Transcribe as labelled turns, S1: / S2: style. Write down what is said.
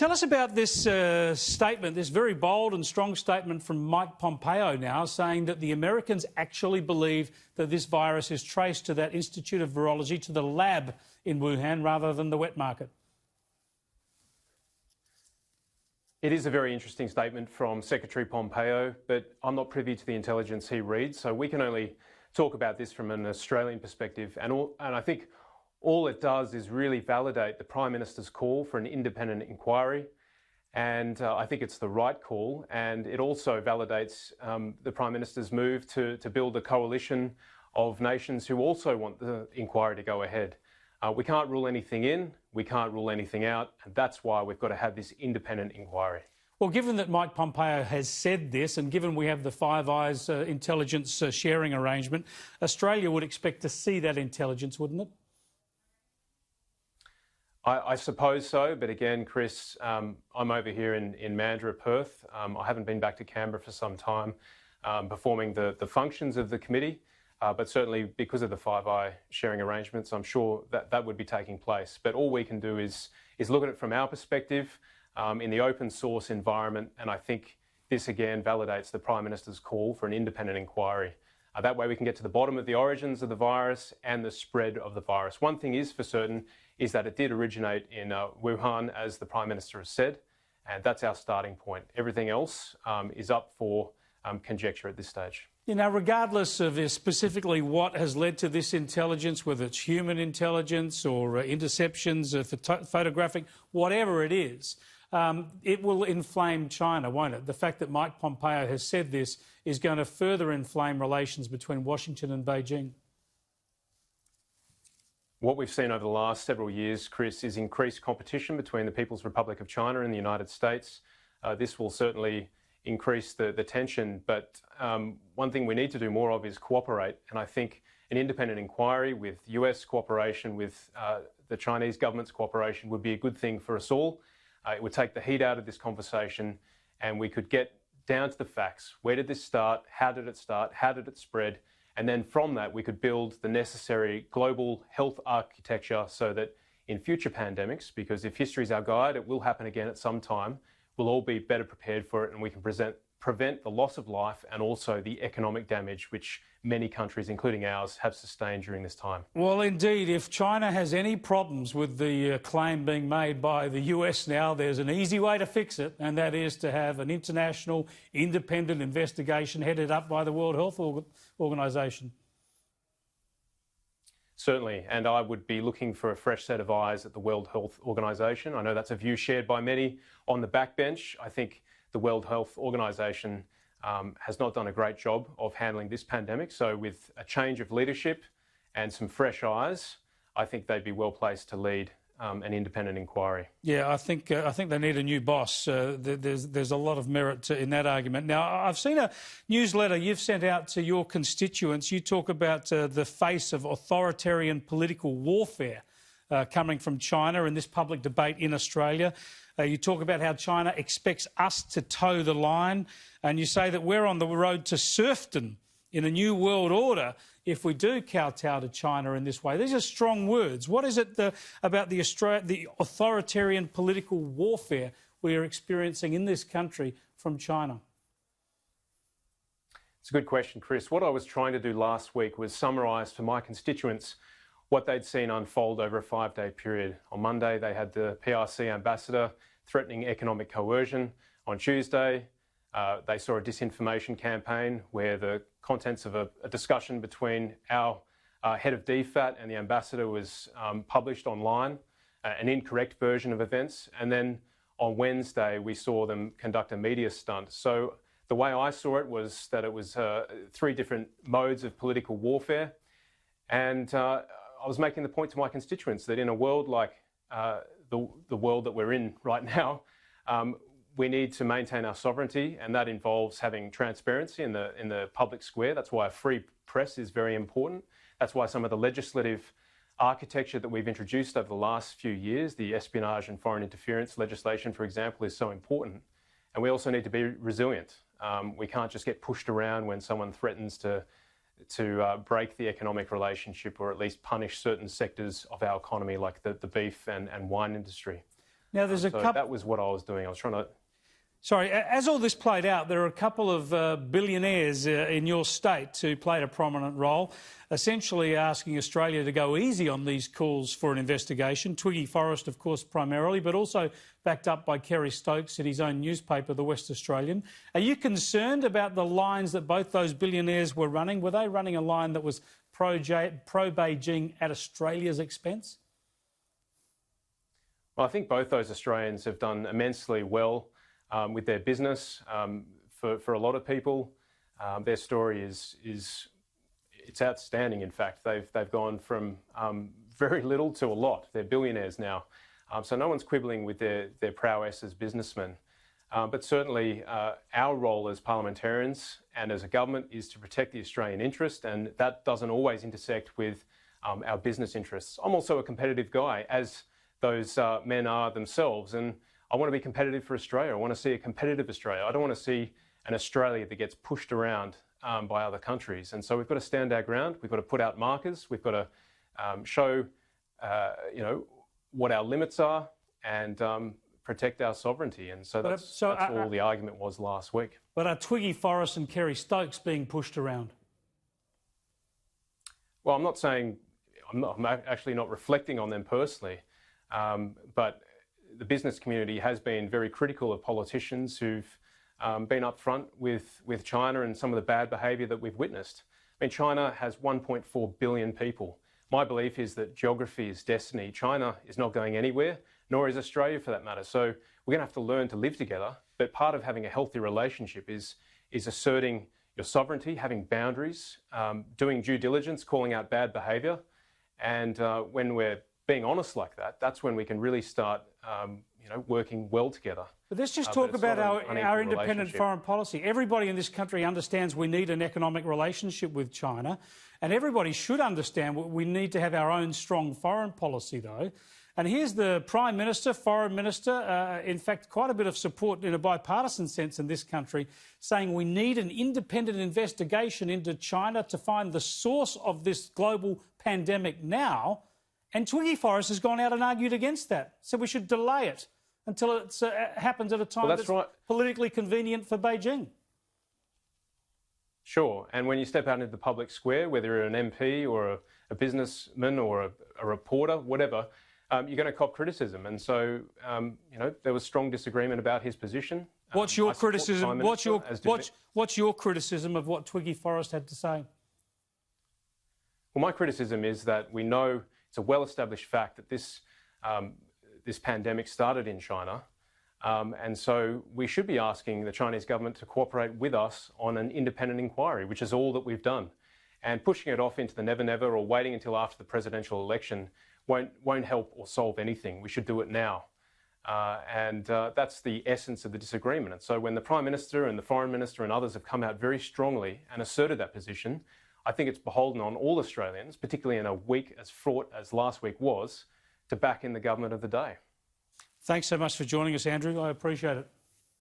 S1: Tell us about this statement, this very bold and strong statement from Mike Pompeo now, saying that the Americans actually believe that this virus is traced to that Institute of Virology, to the lab in Wuhan, rather than the wet market.
S2: It is a very interesting statement from Secretary Pompeo, but I'm not privy to the intelligence he reads, so we can only talk about this from an Australian perspective. And I think all it does is really validate the Prime Minister's call for an independent inquiry. And I think it's the right call. And it also validates the Prime Minister's move to build a coalition of nations who also want the inquiry to go ahead. We can't rule anything in, we can't rule anything out, and that's why we've got to have this independent inquiry.
S1: Well, given that Mike Pompeo has said this, and given we have the Five Eyes intelligence sharing arrangement, Australia would expect to see that intelligence, wouldn't it?
S2: I suppose so, but again, Chris, I'm over here in Mandurah, Perth. I haven't been back to Canberra for some time, performing the functions of the committee. But certainly because of the Five Eye sharing arrangements, I'm sure that would be taking place. But all we can do is look at it from our perspective in the open source environment. And I think this again validates the Prime Minister's call for an independent inquiry. That way we can get to the bottom of the origins of the virus and the spread of the virus. One thing is for certain is that it did originate in WUHAN, as the Prime Minister has said, and that's our starting point. Everything else is up for conjecture at this stage.
S1: You know, regardless of specifically what has led to this intelligence, whether it's human intelligence or interceptions, photographic, whatever it is, it will inflame China, won't it? The fact that Mike Pompeo has said this is going to further inflame relations between Washington and Beijing.
S2: What we've seen over the last several years, Chris, is increased competition between the People's Republic of China and the United States. This will certainly increase the tension, but one thing we need to do more of is cooperate. And I think an independent inquiry with US cooperation, with the Chinese government's cooperation would be a good thing for us all. It would take the heat out of this conversation and we could get down to the facts. Where did this start? How did it start? How did it spread? And then from that, we could build the necessary global health architecture so that in future pandemics, because if history is our guide, it will happen again at some time, we'll all be better prepared for it and we can prevent the loss of life and also the economic damage which many countries, including ours, have sustained during this time.
S1: Well, indeed, if China has any problems with the claim being made by the US now, there's an easy way to fix it, and that is to have an international independent investigation headed up by the World Health Organization.
S2: Certainly, and I would be looking for a fresh set of eyes at the World Health Organization. I know that's a view shared by many on the backbench. I think the World Health Organization has not done a great job of handling this pandemic. So with a change of leadership and some fresh eyes, I think they'd be well placed to lead an independent inquiry.
S1: Yeah, I think they need a new boss. There's a lot of merit in that argument. Now, I've seen a newsletter you've sent out to your constituents. You talk about the face of authoritarian political warfare coming from China in this public debate in Australia. You talk about how China expects us to toe the line, and you say that we're on the road to serfdom in a new world order if we do kowtow to China in this way. These are strong words. What is it about the authoritarian political warfare we are experiencing in this country from China?
S2: It's a good question, Chris. What I was trying to do last week was summarise for my constituents what they'd seen unfold over a 5-day period. On Monday, they had the PRC ambassador threatening economic coercion. On Tuesday, they saw a disinformation campaign where the contents of a discussion between our head of DFAT and the ambassador was published online, an incorrect version of events. And then on Wednesday, we saw them conduct a media stunt. So the way I saw it was that it was 3 different modes of political warfare. And I was making the point to my constituents that in a world like the world that we're in right now, we need to maintain our sovereignty, and that involves having transparency in the public square. That's why a free press is very important. That's why some of the legislative architecture that we've introduced over the last few years, the espionage and foreign interference legislation, for example, is so important. And we also need to be resilient. We can't just get pushed around when someone threatens to break the economic relationship or at least punish certain sectors of our economy like the beef and wine industry.
S1: Now, there's
S2: that was what I was doing. I was trying to...
S1: Sorry, as all this played out, there are a couple of billionaires in your state who played a prominent role, essentially asking Australia to go easy on these calls for an investigation. Twiggy Forrest, of course, primarily, but also backed up by Kerry Stokes in his own newspaper, The West Australian. Are you concerned about the lines that both those billionaires were running? Were they running a line that was pro-Beijing at Australia's expense?
S2: Well, I think both those Australians have done immensely well with their business. For a lot of people, their story is it's outstanding. In fact, they've gone from very little to a lot. They're billionaires now, so no one's quibbling with their prowess as businessmen. But certainly, our role as parliamentarians and as a government is to protect the Australian interest, and that doesn't always intersect with our business interests. I'm also a competitive guy, as those men are themselves, and I want to be competitive for Australia. I want to see a competitive Australia. I don't want to see an Australia that gets pushed around by other countries. And so we've got to stand our ground. We've got to put out markers. We've got to show, what our limits are and protect our sovereignty. And so that's all the argument was last week.
S1: But are Twiggy Forrest and Kerry Stokes being pushed around?
S2: Well, I'm not saying, I'm actually not reflecting on them personally, but the business community has been very critical of politicians who've been upfront with China and some of the bad behaviour that we've witnessed. I mean, China has 1.4 billion people. My belief is that geography is destiny. China is not going anywhere, nor is Australia for that matter. So we're going to have to learn to live together. But part of having a healthy relationship is asserting your sovereignty, having boundaries, doing due diligence, calling out bad behaviour. And when we're being honest like that, that's when we can really start, working well together.
S1: But let's just talk about our independent foreign policy. Everybody in this country understands we need an economic relationship with China, and everybody should understand we need to have our own strong foreign policy, though. And here's the Prime Minister, Foreign Minister, in fact, quite a bit of support in a bipartisan sense in this country, saying we need an independent investigation into China to find the source of this global pandemic now. And Twiggy Forrest has gone out and argued against that. So we should delay it until it happens at a time that's right, politically convenient for Beijing.
S2: Sure. And when you step out into the public square, whether you're an MP or a businessman or a reporter, whatever, you're going to cop criticism. And so, there was strong disagreement about his position.
S1: What's your criticism? What's your criticism of what Twiggy Forrest had to say?
S2: Well, my criticism is that we know it's a well-established fact that this pandemic started in China, and so we should be asking the Chinese government to cooperate with us on an independent inquiry, which is all that we've done. And pushing it off into the never-never or waiting until after the presidential election won't help or solve anything. We should do it now. And that's the essence of the disagreement. And so when the Prime Minister and the Foreign Minister and others have come out very strongly and asserted that position, I think it's beholden on all Australians, particularly in a week as fraught as last week was, to back in the government of the day.
S1: Thanks so much for joining us, Andrew. I appreciate it.